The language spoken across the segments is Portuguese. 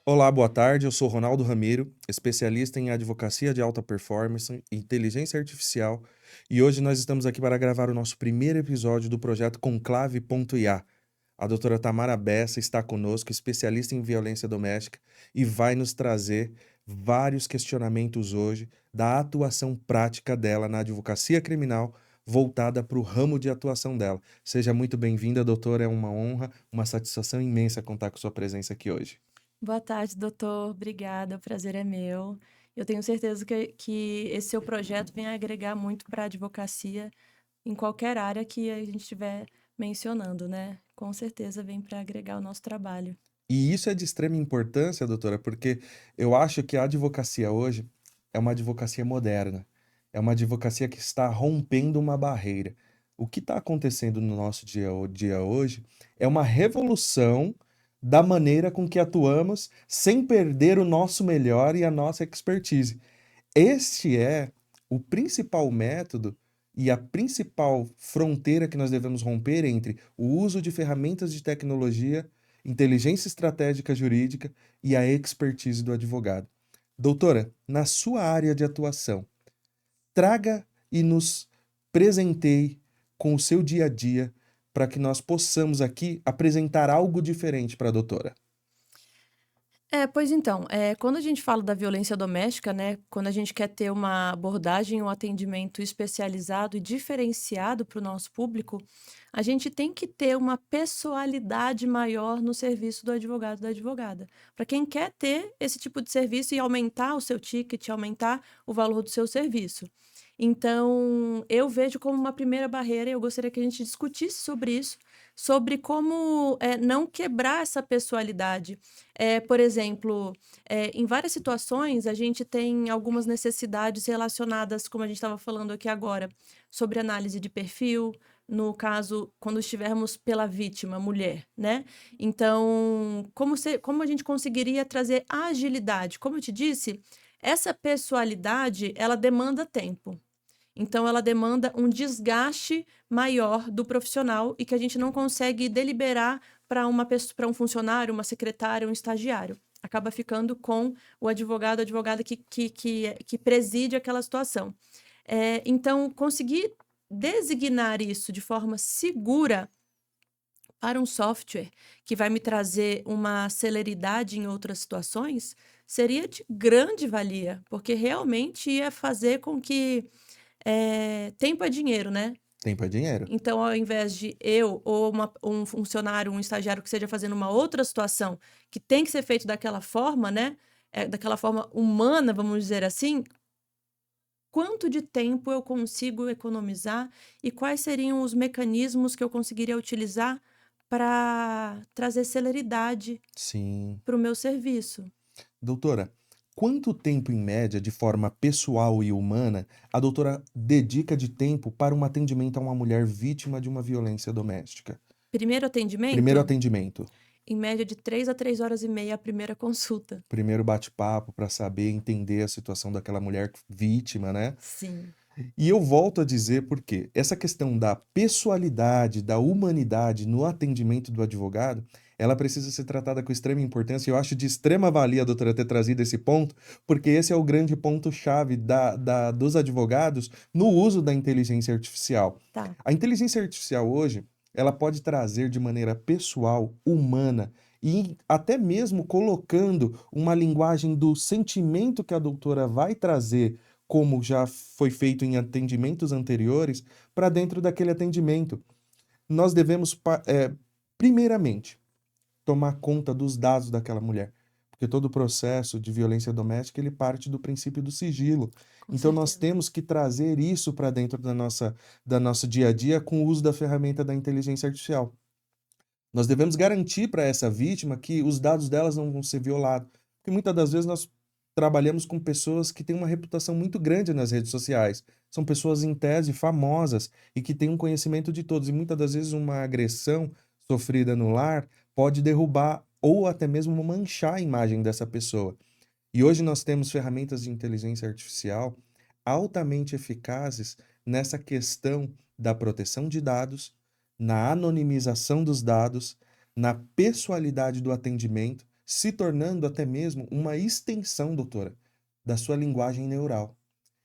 Olá, boa tarde. Eu sou Ronaldo Ramiro, especialista em advocacia de alta performance e inteligência artificial, e hoje nós estamos aqui para gravar o nosso primeiro episódio do projeto Conclave.ia. A doutora Tamara Bessa está conosco, especialista em violência doméstica, e vai nos trazer vários questionamentos hoje da atuação prática dela na advocacia criminal voltada para o ramo de atuação dela. Seja muito bem-vinda, doutora. É uma honra, uma satisfação imensa contar com sua presença aqui hoje. Boa tarde, doutor. Obrigada, o prazer é meu. Eu tenho certeza que esse seu projeto vem agregar muito para a advocacia em qualquer área que a gente estiver mencionando, né? Com certeza vem para agregar o nosso trabalho. E isso é de extrema importância, doutora, porque eu acho que a advocacia hoje é uma advocacia moderna, é uma advocacia que está rompendo uma barreira. O que está acontecendo no nosso dia hoje é uma revolução da maneira com que atuamos sem perder o nosso melhor e a nossa expertise. Este é o principal método e a principal fronteira que nós devemos romper entre o uso de ferramentas de tecnologia, inteligência estratégica jurídica e a expertise do advogado. Doutora, na sua área de atuação, traga e nos presenteie com o seu dia a dia para que nós possamos aqui apresentar algo diferente para a doutora. Pois então, quando a gente fala da violência doméstica, né, quando a gente quer ter uma abordagem, um atendimento especializado e diferenciado para o nosso público, a gente tem que ter uma pessoalidade maior no serviço do advogado, da advogada. Para quem quer ter esse tipo de serviço e aumentar o seu ticket, aumentar o valor do seu serviço. Então, eu vejo como uma primeira barreira, e eu gostaria que a gente discutisse sobre isso, sobre como não quebrar essa pessoalidade. Por exemplo, em várias situações, a gente tem algumas necessidades relacionadas, como a gente estava falando aqui agora, sobre análise de perfil, no caso, quando estivermos pela vítima, mulher, né? Então, como a gente conseguiria trazer agilidade? Como eu te disse, essa pessoalidade, ela demanda tempo. Então, ela demanda um desgaste maior do profissional e que a gente não consegue deliberar para um funcionário, uma secretária, um estagiário. Acaba ficando com o advogado, a advogada que preside aquela situação. Então, conseguir designar isso de forma segura para um software que vai me trazer uma celeridade em outras situações, seria de grande valia, porque realmente ia fazer com que tempo é dinheiro, né? Tempo é dinheiro. Então, ao invés de eu ou um funcionário, um estagiário que esteja fazendo uma outra situação que tem que ser feito daquela forma, né? Daquela forma humana, vamos dizer assim, quanto de tempo eu consigo economizar e quais seriam os mecanismos que eu conseguiria utilizar para trazer celeridade Sim. para o meu serviço? Doutora, quanto tempo em média, de forma pessoal e humana, a doutora dedica de tempo para um atendimento a uma mulher vítima de uma violência doméstica? Primeiro Primeiro atendimento, atendimento, em média de 3 a 3 horas e meia a primeira consulta. primeiro bate-papo para saber entender a situação daquela mulher vítima, né? Sim, E eu volto a dizer porque essa questão da pessoalidade, da humanidade no atendimento do advogado, ela precisa ser tratada com extrema importância. E eu acho de extrema valia a doutora ter trazido esse ponto, porque esse é o grande ponto-chave dos advogados no uso da inteligência artificial. tá. A inteligência artificial hoje, ela pode trazer de maneira pessoal, humana, e até mesmo colocando uma linguagem do sentimento que a doutora vai trazer como já foi feito em atendimentos anteriores, para dentro daquele atendimento. Nós devemos, primeiramente, tomar conta dos dados daquela mulher, porque todo o processo de violência doméstica ele parte do princípio do sigilo. Com Então nós certeza. temos que trazer isso para dentro da nosso dia a dia com o uso da ferramenta da inteligência artificial. Nós devemos garantir para essa vítima que os dados delas não vão ser violados, porque muitas das vezes nós trabalhamos com pessoas que têm uma reputação muito grande nas redes sociais. São pessoas em tese famosas e que têm um conhecimento de todos, e muitas das vezes uma agressão sofrida no lar pode derrubar ou até mesmo manchar a imagem dessa pessoa. E hoje nós temos ferramentas de inteligência artificial altamente eficazes nessa questão da proteção de dados, na anonimização dos dados, na pessoalidade do atendimento, se tornando até mesmo uma extensão, doutora, da sua linguagem neural.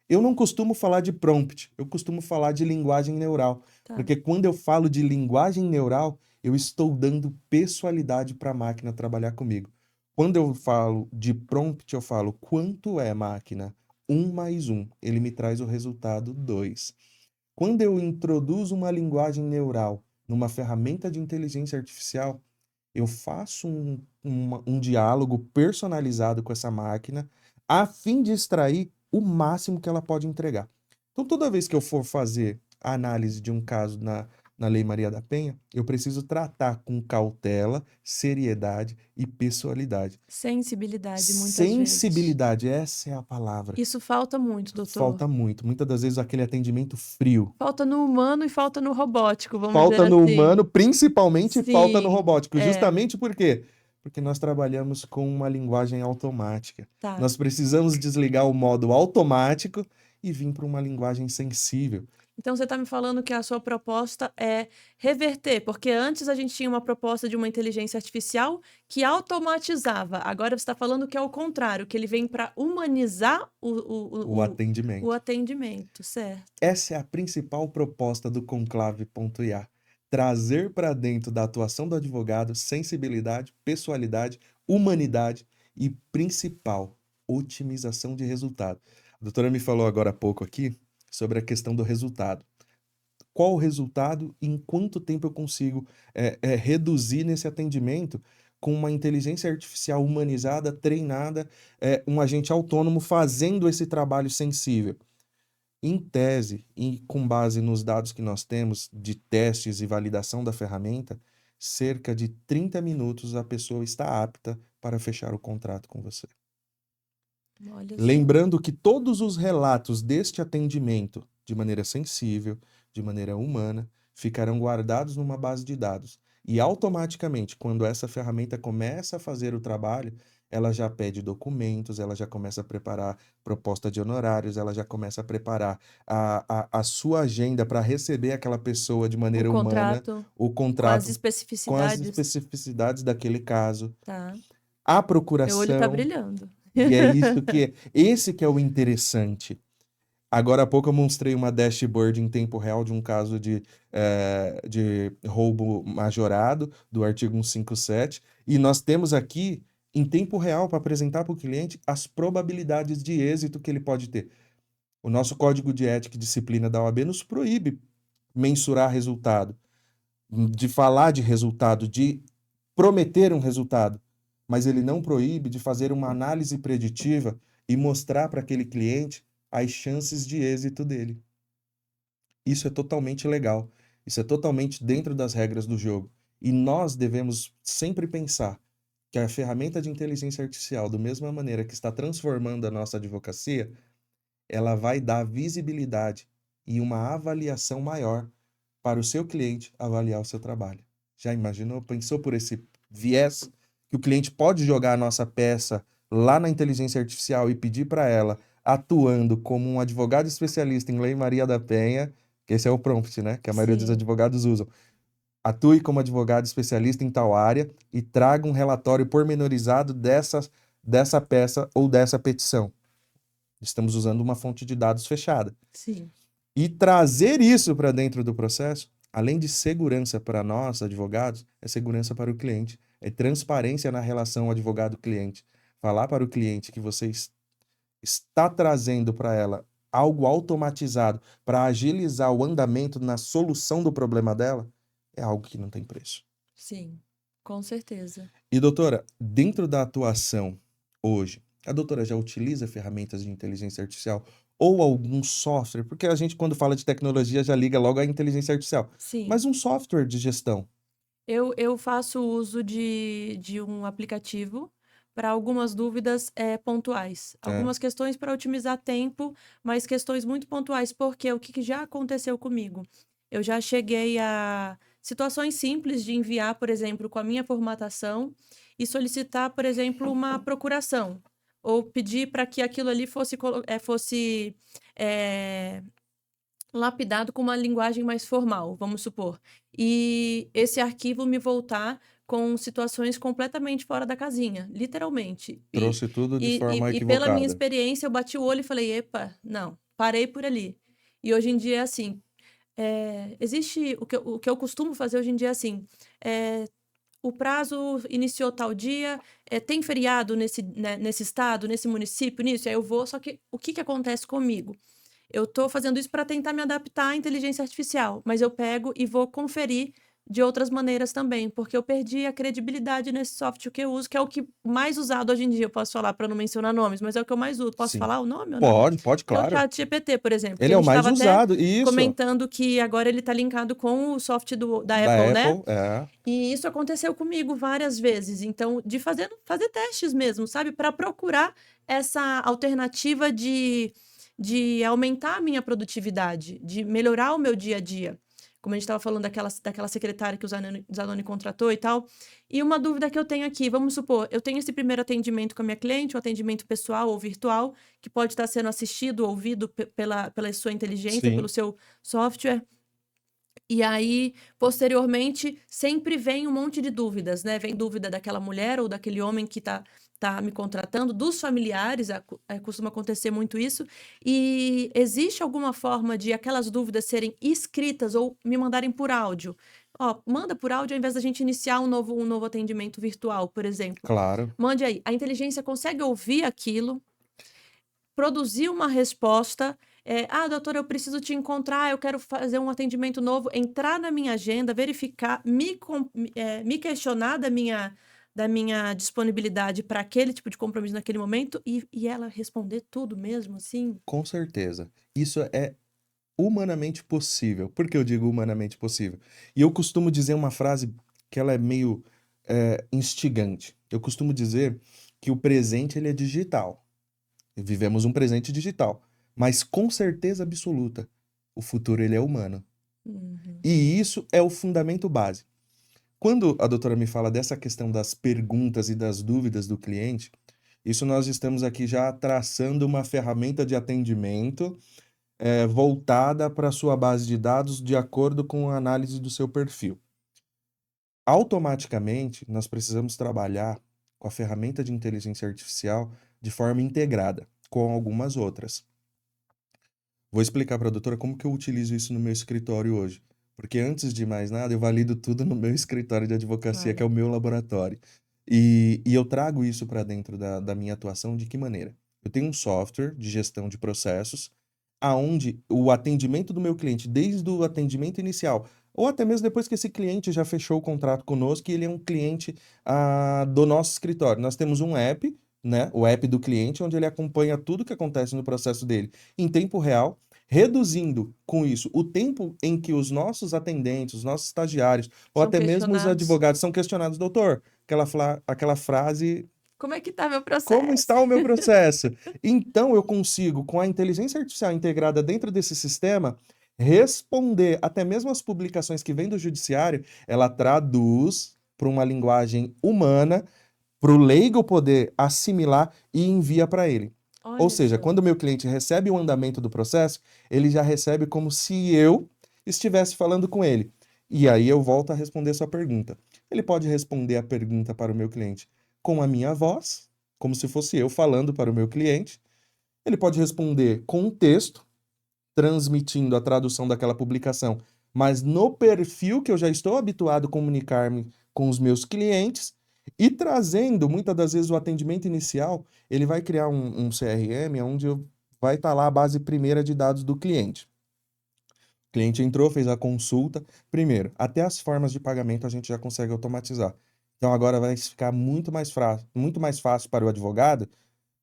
Eu não costumo falar de prompt, eu costumo falar de linguagem neural, Tá. porque quando eu falo de linguagem neural, eu estou dando pessoalidade para a máquina trabalhar comigo. Quando eu falo de prompt, eu falo quanto é máquina? 1 mais 1, ele me traz o resultado 2. Quando eu introduzo uma linguagem neural numa ferramenta de inteligência artificial, eu faço um diálogo personalizado com essa máquina a fim de extrair o máximo que ela pode entregar. Então, toda vez que eu for fazer a análise de um caso na Lei Maria da Penha, eu preciso tratar com cautela, seriedade e pessoalidade. Sensibilidade, muitas vezes. Sensibilidade, essa é a palavra. Isso falta muito, doutor. Falta muito. Muitas das vezes aquele atendimento frio. Falta no humano e falta no robótico, vamos dizer Falta no assim. humano, principalmente falta no Sim, robótico. é, Justamente por quê? Porque nós trabalhamos com uma linguagem automática. tá. Nós precisamos desligar o modo automático e vir para uma linguagem sensível. Então você está me falando que a sua proposta é reverter, porque antes a gente tinha uma proposta de uma inteligência artificial que automatizava. Agora você está falando que é o contrário, que ele vem para humanizar O o atendimento. atendimento, certo? Essa é a principal proposta do Conclave.ia. Trazer para dentro da atuação do advogado sensibilidade, pessoalidade, humanidade e, principal, otimização de resultado. A doutora me falou agora há pouco aqui sobre a questão do resultado. Qual o resultado e em quanto tempo eu consigo reduzir nesse atendimento com uma inteligência artificial humanizada, treinada, um agente autônomo fazendo esse trabalho sensível. Em tese, e com base nos dados que nós temos de testes e validação da ferramenta, cerca de 30 minutos a pessoa está apta para fechar o contrato com você. Olha só. Lembrando que todos os relatos deste atendimento, de maneira sensível, de maneira humana, ficarão guardados numa base de dados. E automaticamente, quando essa ferramenta começa a fazer o trabalho, ela já pede documentos, ela já começa a preparar proposta de honorários, ela já começa a preparar a sua agenda para receber aquela pessoa de O maneira humana, contrato o com as contrato com as especificidades. especificidades daquele caso, Tá. a Meu olho tá procuração. brilhando. E é isso esse que é o interessante. Agora há pouco eu mostrei uma dashboard em tempo real de um caso de roubo majorado do artigo 157, e nós temos aqui em tempo real para apresentar para o cliente as probabilidades de êxito que ele pode ter. O nosso Código de Ética e Disciplina da OAB nos proíbe mensurar resultado, de falar de resultado, de prometer um resultado, mas ele não proíbe de fazer uma análise preditiva e mostrar para aquele cliente as chances de êxito dele. Isso é totalmente legal. Isso é totalmente dentro das regras do jogo. E nós devemos sempre pensar que a ferramenta de inteligência artificial, da mesma maneira que está transformando a nossa advocacia, ela vai dar visibilidade e uma avaliação maior para o seu cliente avaliar o seu trabalho. Já imaginou? Pensou por esse viés que o cliente pode jogar a nossa peça lá na inteligência artificial e pedir para ela, atuando como um advogado especialista em Lei Maria da Penha, que esse é o prompt, né? Que a maioria dos Sim, advogados usam. Atue como advogado especialista em tal área e traga um relatório pormenorizado dessa peça ou dessa petição. Estamos usando uma fonte de dados fechada. sim, E trazer isso para dentro do processo, além de segurança para nós, advogados, é segurança para o cliente. É transparência na relação advogado-cliente. Falar para o cliente que você está trazendo para ela algo automatizado para agilizar o andamento na solução do problema dela é algo que não tem preço. sim, com certeza. E, doutora, dentro da atuação hoje, a doutora já utiliza ferramentas de inteligência artificial ou algum software? Porque a gente, quando fala de tecnologia, já liga logo à inteligência artificial. Sim. Mas um software de gestão. Eu faço uso de um aplicativo para algumas dúvidas, pontuais. É, Algumas questões para otimizar tempo, mas questões muito pontuais, porque o que que já aconteceu comigo? Eu já cheguei a situações simples de enviar, por exemplo, com a minha formatação e solicitar, por exemplo, uma procuração, ou pedir para que aquilo ali fosse, eh lapidado com uma linguagem mais formal, vamos supor. E esse arquivo me voltar com situações completamente fora da casinha, literalmente. E trouxe tudo de e forma e e pela minha equivocada. experiência, eu bati o olho e falei: "Epa, não, parei por ali". E hoje em dia é assim, existe o que eu costumo fazer hoje em dia é assim, eh, o prazo iniciou tal dia, tem feriado nesse estado, nesse município, nisso? Aí eu vou, só que o que que acontece comigo? Eu tô fazendo isso para tentar me adaptar à inteligência artificial, mas eu pego e vou conferir de outras maneiras também, porque eu perdi a credibilidade nesse software que eu uso, que é o que mais usado hoje em dia, eu posso falar para não mencionar nomes, mas é o que eu mais uso. Posso Sim. falar o nome ou não? Pode, pode, Que é o claro. ChatGPT, por exemplo, que Ele a é o gente mais estava até usado. Isso. comentando que agora ele está linkado com o software da Da Apple, né? Apple, é. E isso aconteceu comigo várias vezes, então de fazer testes mesmo, sabe, para procurar essa alternativa de aumentar a minha produtividade, de melhorar o meu dia a dia. Como a gente estava falando daquela secretária que o Zanoni contratou e tal. E uma dúvida que eu tenho aqui, vamos supor, eu tenho esse primeiro atendimento com a minha cliente, um atendimento pessoal ou virtual, que pode estar sendo assistido, ouvido pela sua inteligência, pelo Sim. seu software. E aí, posteriormente, sempre vem um monte de dúvidas, né? Vem dúvida daquela mulher ou daquele homem que tá me contratando, dos familiares, costuma acontecer muito isso. E existe alguma forma de aquelas dúvidas serem escritas ou me mandarem por áudio? Ó, manda por áudio ao invés da gente iniciar um novo atendimento virtual, por exemplo. Claro. Mande aí. A inteligência consegue ouvir aquilo, produzir uma resposta, "Ah, doutora, eu preciso te encontrar, eu quero fazer um atendimento novo", entrar na minha agenda, verificar, me questionar da minha disponibilidade para aquele tipo de compromisso naquele momento e ela responder tudo mesmo, assim? Com certeza. Isso é humanamente possível. Por que eu digo humanamente possível? E eu costumo dizer uma frase que ela é meio instigante. Eu costumo dizer que o presente ele é digital. Vivemos um presente digital. Mas com certeza absoluta, o futuro ele é humano. Uhum. E isso é o fundamento base. Quando a doutora me fala dessa questão das perguntas e das dúvidas do cliente, isso nós estamos aqui já traçando uma ferramenta de atendimento voltada para a sua base de dados de acordo com a análise do seu perfil. Automaticamente, nós precisamos trabalhar com a ferramenta de inteligência artificial de forma integrada com algumas outras. Vou explicar para a doutora como que eu utilizo isso no meu escritório hoje. Porque antes de mais nada, eu valido tudo no meu escritório de advocacia, que é Olha, o meu laboratório. E eu trago isso para dentro da minha atuação de que maneira? Eu tenho um software de gestão de processos, aonde o atendimento do meu cliente, desde o atendimento inicial, ou até mesmo depois que esse cliente já fechou o contrato conosco, e ele é um cliente do nosso escritório. Nós temos um app, né? O app do cliente, onde ele acompanha tudo que acontece no processo dele em tempo real, reduzindo com isso o tempo em que os nossos atendentes, os nossos estagiários, ou são até mesmo os questionados. advogados são questionados, doutor, aquela frase, Como é que tá meu como processo? está o meu processo? Então eu consigo, com a inteligência artificial integrada dentro desse sistema, responder até mesmo as publicações que vêm do judiciário, ela traduz para uma linguagem humana para o leigo poder assimilar e envia para ele. Ou Olha seja, só. quando o meu cliente recebe o andamento do processo, ele já recebe como se eu estivesse falando com ele. E aí eu volto a responder a sua pergunta. Ele pode responder a pergunta para o meu cliente com a minha voz, como se fosse eu falando para o meu cliente. Ele pode responder com um texto, transmitindo a tradução daquela publicação, mas no perfil que eu já estou habituado a comunicar-me com os meus clientes e trazendo, muitas das vezes, o atendimento inicial, ele vai criar um CRM onde vai estar lá a base primeira de dados do cliente. O cliente entrou, fez a consulta. Primeiro, até as formas de pagamento a gente já consegue automatizar. Então agora vai ficar muito mais fácil para o advogado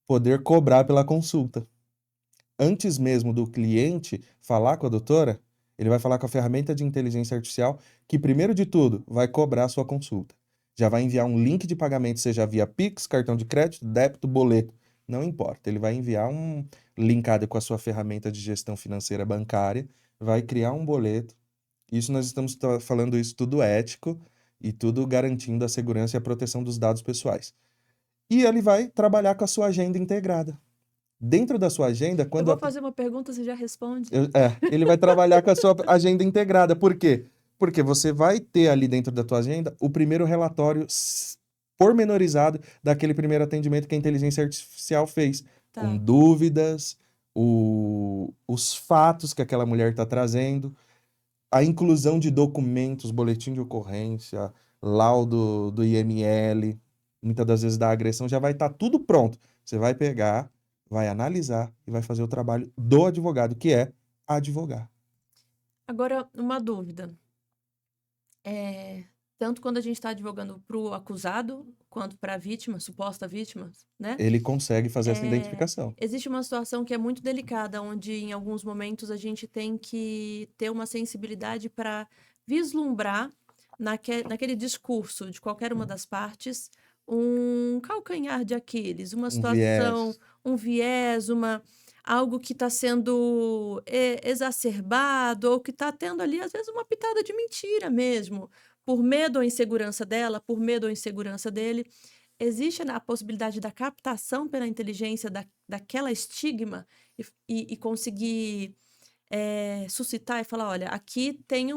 poder cobrar pela consulta. Antes mesmo do cliente falar com a doutora, ele vai falar com a ferramenta de inteligência artificial, que primeiro de tudo vai cobrar a sua consulta. Já vai enviar um link de pagamento, seja via Pix, cartão de crédito, débito, boleto. Não importa. Ele vai enviar um linkado com a sua ferramenta de gestão financeira bancária, vai criar um boleto. Isso nós estamos falando isso tudo ético e tudo garantindo a segurança e a proteção dos dados pessoais. E ele vai trabalhar com a sua agenda integrada. Dentro da sua agenda, Eu quando vou fazer uma pergunta, você já responde? ele vai trabalhar com a sua agenda integrada. Por quê? Porque você vai ter ali dentro da tua agenda o primeiro relatório pormenorizado daquele primeiro atendimento que a inteligência artificial fez, com Tá. dúvidas, os fatos que aquela mulher está trazendo, a inclusão de documentos, boletim de ocorrência, laudo do IML, muitas das vezes da agressão, já vai estar tudo pronto. Você vai pegar, vai analisar e vai fazer o trabalho do advogado, que é advogar. Agora, uma dúvida. É, tanto quando a gente está advogando para o acusado, quanto para a vítima, suposta vítima, né? Ele consegue fazer essa É, identificação. existe uma situação que é muito delicada, onde em alguns momentos a gente tem que ter uma sensibilidade para vislumbrar naquele discurso de qualquer uma das partes um calcanhar de Aquiles, uma Um situação, viés. um viés, algo que está sendo exacerbado ou que está tendo ali, às vezes, uma pitada de mentira mesmo, por medo ou insegurança dela, por medo ou insegurança dele. Existe a possibilidade da captação pela inteligência daquela estigma e conseguir, suscitar e falar: "Olha, aqui tem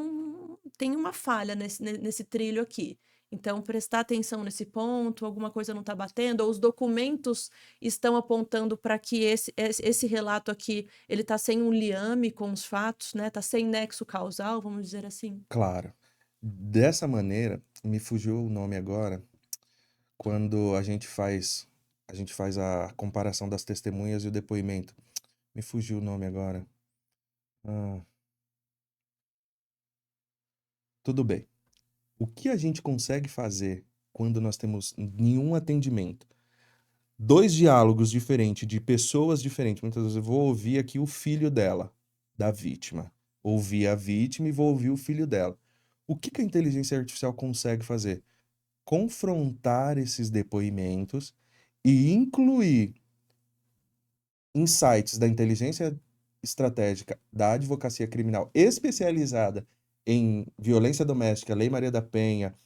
uma falha nesse trilho aqui, então prestar atenção nesse ponto, alguma coisa não está batendo, ou os documentos estão apontando para que esse relato aqui, ele está sem um liame com os fatos, né, está sem nexo causal", vamos dizer assim. Claro. Dessa maneira, me fugiu o nome agora, quando a gente faz a comparação das testemunhas e o depoimento. Me fugiu o nome agora. Ah, tudo bem. O que a gente consegue fazer quando nós temos nenhum atendimento? Dois diálogos diferentes, de pessoas diferentes. Muitas vezes eu vou ouvir aqui o filho dela, da vítima. Ouvir a vítima e vou ouvir o filho dela. O que que a inteligência artificial consegue fazer? Confrontar esses depoimentos e incluir insights da inteligência estratégica da advocacia criminal especializada em violência doméstica, Lei Maria da Penha.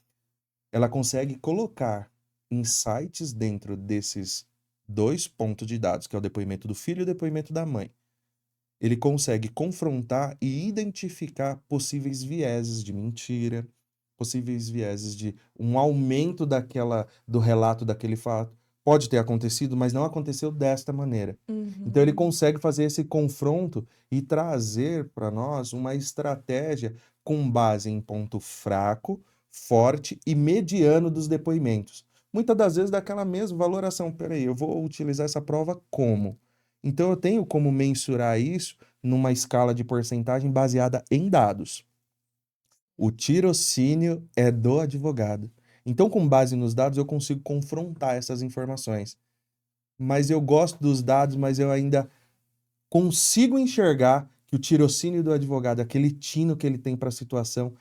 Ela consegue colocar insights dentro desses dois pontos de dados, que é o depoimento do filho e o depoimento da mãe. Ele consegue confrontar e identificar possíveis vieses de mentira, possíveis vieses de um aumento do relato daquele fato, pode ter acontecido, mas não aconteceu desta maneira. Então ele Uhum. consegue fazer esse confronto e trazer para nós uma estratégia com base em ponto fraco, forte e mediano dos depoimentos. Muitas das vezes daquela mesma valoração. Peraí, eu vou utilizar essa prova como? Então eu tenho como mensurar isso numa escala de porcentagem baseada em dados. O tirocínio é do advogado. Então, com base nos dados, eu consigo confrontar essas informações. Mas eu gosto dos dados, mas eu ainda consigo enxergar que o tirocínio do advogado, aquele tino que ele tem para a situação,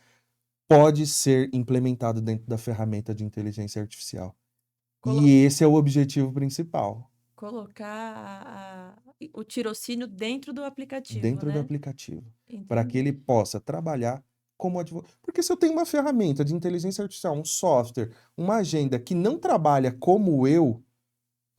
pode ser implementado dentro da ferramenta de inteligência artificial. Colo- E esse é o objetivo principal, Colocar o tirocínio dentro do aplicativo, dentro do né? aplicativo, para que Entendi. ele possa trabalhar como advogado. Porque se eu tenho uma ferramenta de inteligência artificial, um software, uma agenda que não trabalha como eu,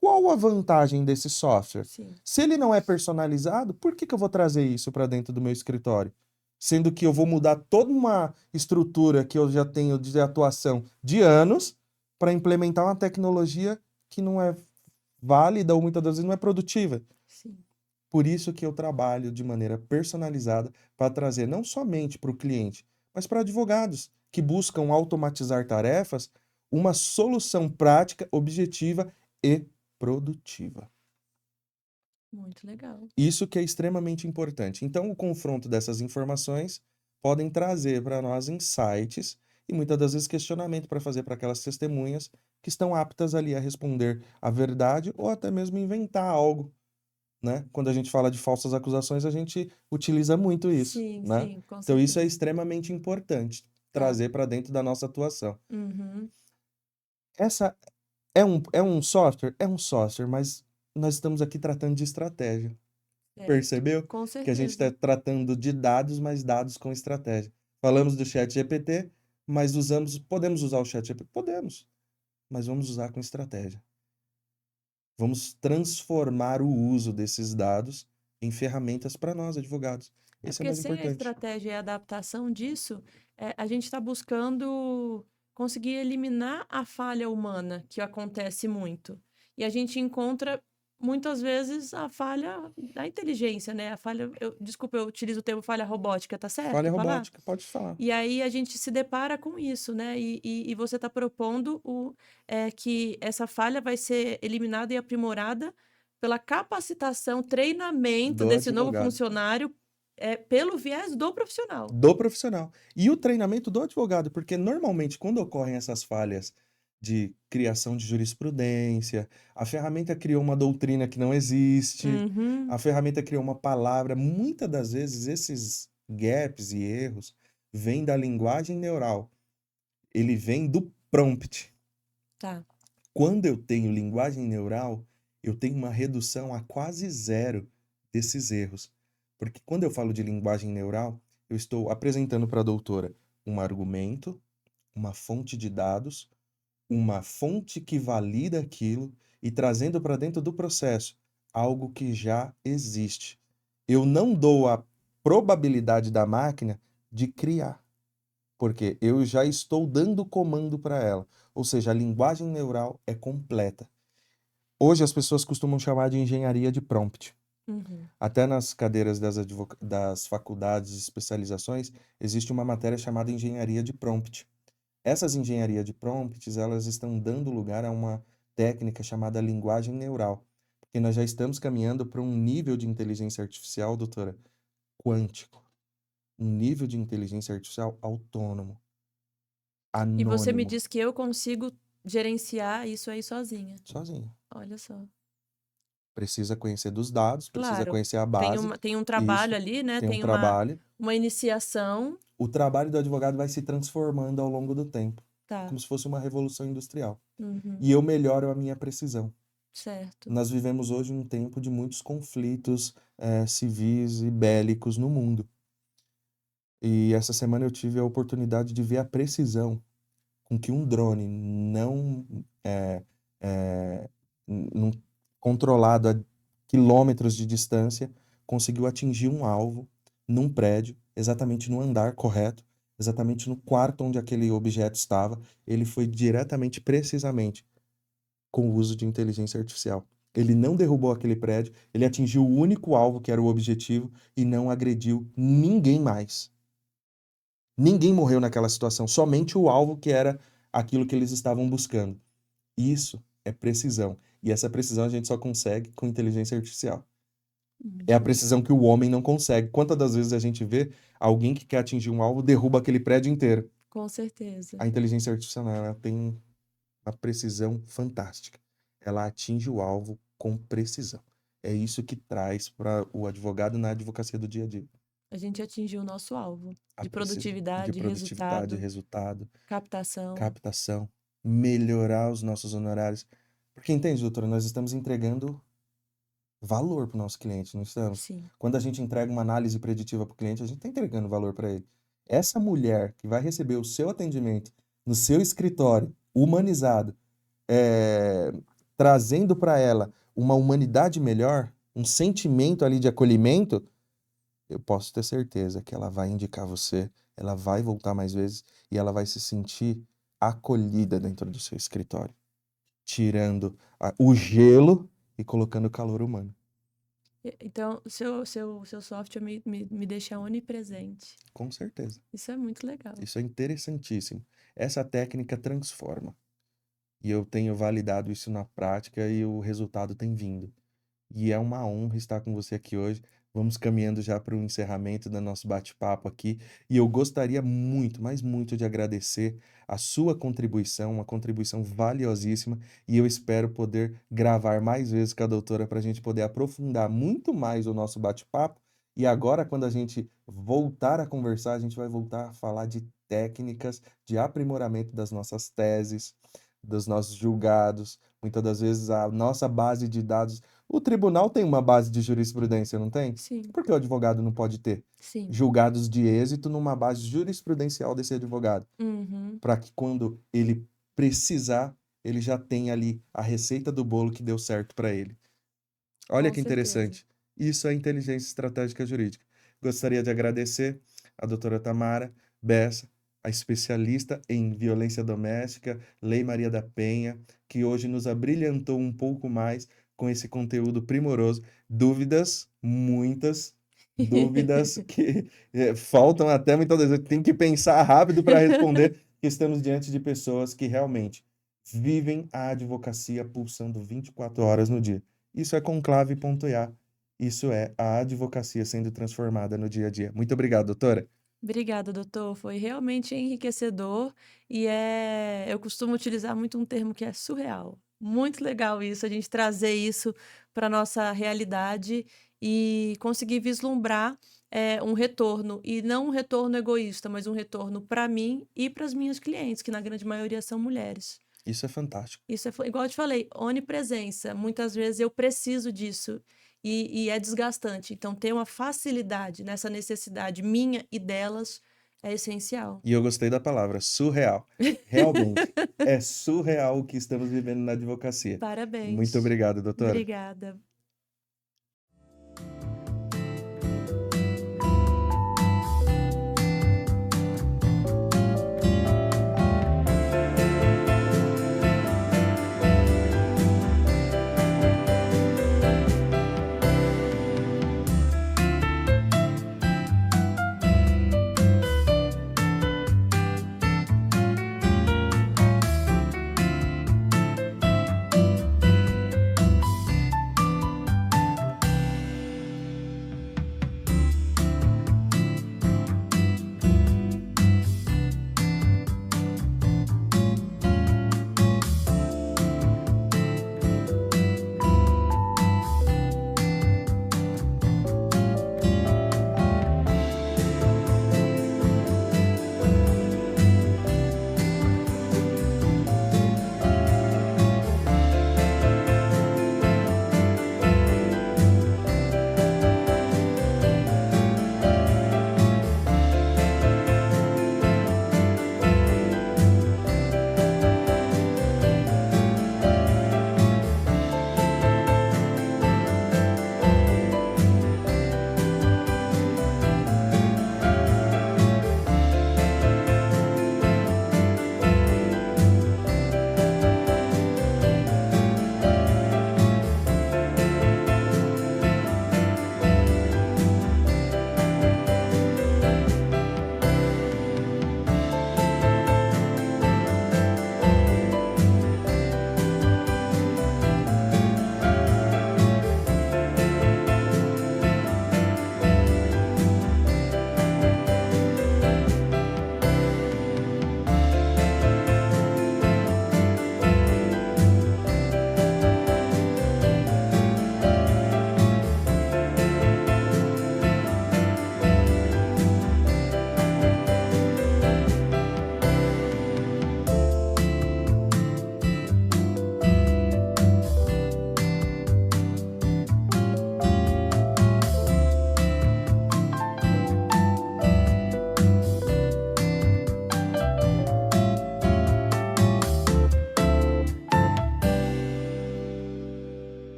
qual a vantagem desse software? Sim, Se ele não é personalizado, por que eu vou trazer isso para dentro do meu escritório? Sendo que eu vou mudar toda uma estrutura que eu já tenho de atuação de anos para implementar uma tecnologia que não é válida ou muitas das vezes não é produtiva. sim. Por isso que eu trabalho de maneira personalizada para trazer não somente para o cliente, mas para advogados que buscam automatizar tarefas, uma solução prática, objetiva e produtiva. Muito legal. Isso que é extremamente importante. Então, o confronto dessas informações podem trazer para nós insights e muitas das vezes questionamento para fazer para aquelas testemunhas que estão aptas ali a responder a verdade ou até mesmo inventar algo, né? Quando a gente fala de falsas acusações, a gente utiliza muito isso, Sim, né? sim, com Então, isso é certeza. extremamente importante Tá. trazer para dentro da nossa atuação. Uhum. Essa é um software? É um software, mas nós estamos aqui tratando de estratégia. Certo. Percebeu? Com Que a gente está certeza. tratando de dados, mas dados com estratégia. Falamos do chat GPT, mas podemos usar o chat GPT? Podemos, mas vamos usar com estratégia. Vamos transformar o uso desses dados em ferramentas para nós, advogados. É Esse é porque mais sem a importante. estratégia e a adaptação disso, a gente está buscando conseguir eliminar a falha humana, que acontece muito. E a gente encontra, muitas vezes, a falha da inteligência, né? A falha, desculpa, eu utilizo o termo falha robótica, tá Falha certo falar? robótica, pode falar. E aí a gente se depara com isso, né? E você está propondo que essa falha vai ser eliminada e aprimorada pela capacitação, treinamento Do desse novo advogado. funcionário, pelo viés do profissional. Do profissional. E o treinamento do advogado, porque normalmente quando ocorrem essas falhas de criação de jurisprudência, a ferramenta criou uma doutrina que não existe, Uhum, a ferramenta criou uma palavra, muitas das vezes esses gaps e erros vêm da linguagem neural, ele vem do prompt. tá. Quando eu tenho linguagem neural, eu tenho uma redução a quase zero desses erros. Porque quando eu falo de linguagem neural, eu estou apresentando para a doutora um argumento, uma fonte de dados, uma fonte que valida aquilo e trazendo para dentro do processo algo que já existe. Eu não dou a probabilidade da máquina de criar, porque eu já estou dando comando para ela. Ou seja, a linguagem neural é completa. Hoje as pessoas costumam chamar de engenharia de prompt. Uhum. Até nas cadeiras das faculdades de especializações, existe uma matéria chamada engenharia de prompt. Essas engenharias de prompts, elas estão dando lugar a uma técnica chamada linguagem neural, porque nós já estamos caminhando para um nível de inteligência artificial, doutora, quântico, um nível de inteligência artificial autônomo, E você me anônimo, diz que eu consigo gerenciar isso aí sozinha. sozinho. Olha só. Precisa conhecer dos dados, precisa Claro, conhecer a tem base, uma tem um trabalho isso, ali, né, tem um tem trabalho. uma iniciação. O trabalho do advogado vai se transformando ao longo do tempo, Tá. como se fosse uma revolução industrial. Uhum. E eu melhoro a minha precisão. Certo. Nós vivemos hoje um tempo de muitos conflitos civis e bélicos no mundo. E essa semana eu tive a oportunidade de ver a precisão com que um drone não é, num- controlado a quilômetros de distância conseguiu atingir um alvo num prédio, exatamente no andar correto, exatamente no quarto onde aquele objeto estava. Ele foi diretamente, precisamente com o uso de inteligência artificial. Ele não derrubou aquele prédio, ele atingiu o único alvo, que era o objetivo, e não agrediu ninguém mais. Ninguém morreu naquela situação, somente o alvo, que era aquilo que eles estavam buscando. Isso é precisão. E essa precisão a gente só consegue com inteligência artificial. É Muito a bom. precisão que o homem não consegue. Quantas das vezes a gente vê alguém que quer atingir um alvo, derruba aquele prédio inteiro? Com certeza. A inteligência artificial, ela tem uma precisão fantástica. Ela atinge o alvo com precisão. É isso que traz para o advogado na advocacia do dia a dia. A gente atingiu o nosso alvo A de precisão de produtividade, produtividade, resultado, resultado, captação. captação, melhorar os nossos honorários. Porque entende, doutora, nós estamos entregando valor para o nosso cliente, não estamos? Sim. Quando a gente entrega uma análise preditiva para o cliente, a gente está entregando valor para ele. Essa mulher que vai receber o seu atendimento no seu escritório, humanizado, eh, trazendo para ela uma humanidade melhor, um sentimento ali de acolhimento, eu posso ter certeza que ela vai indicar você, ela vai voltar mais vezes e ela vai se sentir acolhida dentro do seu escritório, tirando o gelo e colocando o calor humano. Então, seu software me deixa onipresente. Com certeza. Isso é muito legal. Isso é interessantíssimo. Essa técnica transforma. E eu tenho validado isso na prática e o resultado tem vindo. E é uma honra estar com você aqui hoje. Vamos caminhando já para o encerramento do nosso bate-papo aqui. E eu gostaria muito, mas muito, de agradecer a sua contribuição, uma contribuição valiosíssima. E eu espero poder gravar mais vezes com a doutora para a gente poder aprofundar muito mais o nosso bate-papo. E agora, quando a gente voltar a conversar, a gente vai voltar a falar de técnicas de aprimoramento das nossas teses, dos nossos julgados. Muitas das vezes a nossa base de dados, o tribunal tem uma base de jurisprudência, não tem? Sim, Por que o advogado não pode ter sim. julgados de êxito numa base jurisprudencial desse advogado? Uhum, Para que quando ele precisar, ele já tenha ali a receita do bolo que deu certo para ele. Olha com que certeza. interessante. Isso é inteligência estratégica jurídica. Gostaria de agradecer a doutora Tamara Bessa, a especialista em violência doméstica, Lei Maria da Penha, que hoje nos abrilhantou um pouco mais com esse conteúdo primoroso. Dúvidas, muitas dúvidas que faltam até muitas vezes. Tem que pensar rápido para responder, que estamos diante de pessoas que realmente vivem a advocacia pulsando 24 horas no dia. Isso é Conclave.ia. Isso é a advocacia sendo transformada no dia a dia. Muito obrigado, doutora. Obrigada, doutor. Foi realmente enriquecedor e eu costumo utilizar muito um termo que é surreal. Muito legal isso, a gente trazer isso para nossa realidade e conseguir vislumbrar um retorno, e não um retorno egoísta, mas um retorno para mim e para as minhas clientes, que na grande maioria são mulheres. Isso é fantástico. Isso é igual eu te falei, onipresença. Muitas vezes eu preciso disso e é desgastante. Então, ter uma facilidade nessa necessidade minha e delas é essencial. E eu gostei da palavra, surreal. Realmente, é surreal o que estamos vivendo na advocacia. Muito Parabéns. obrigado, doutora. Obrigada.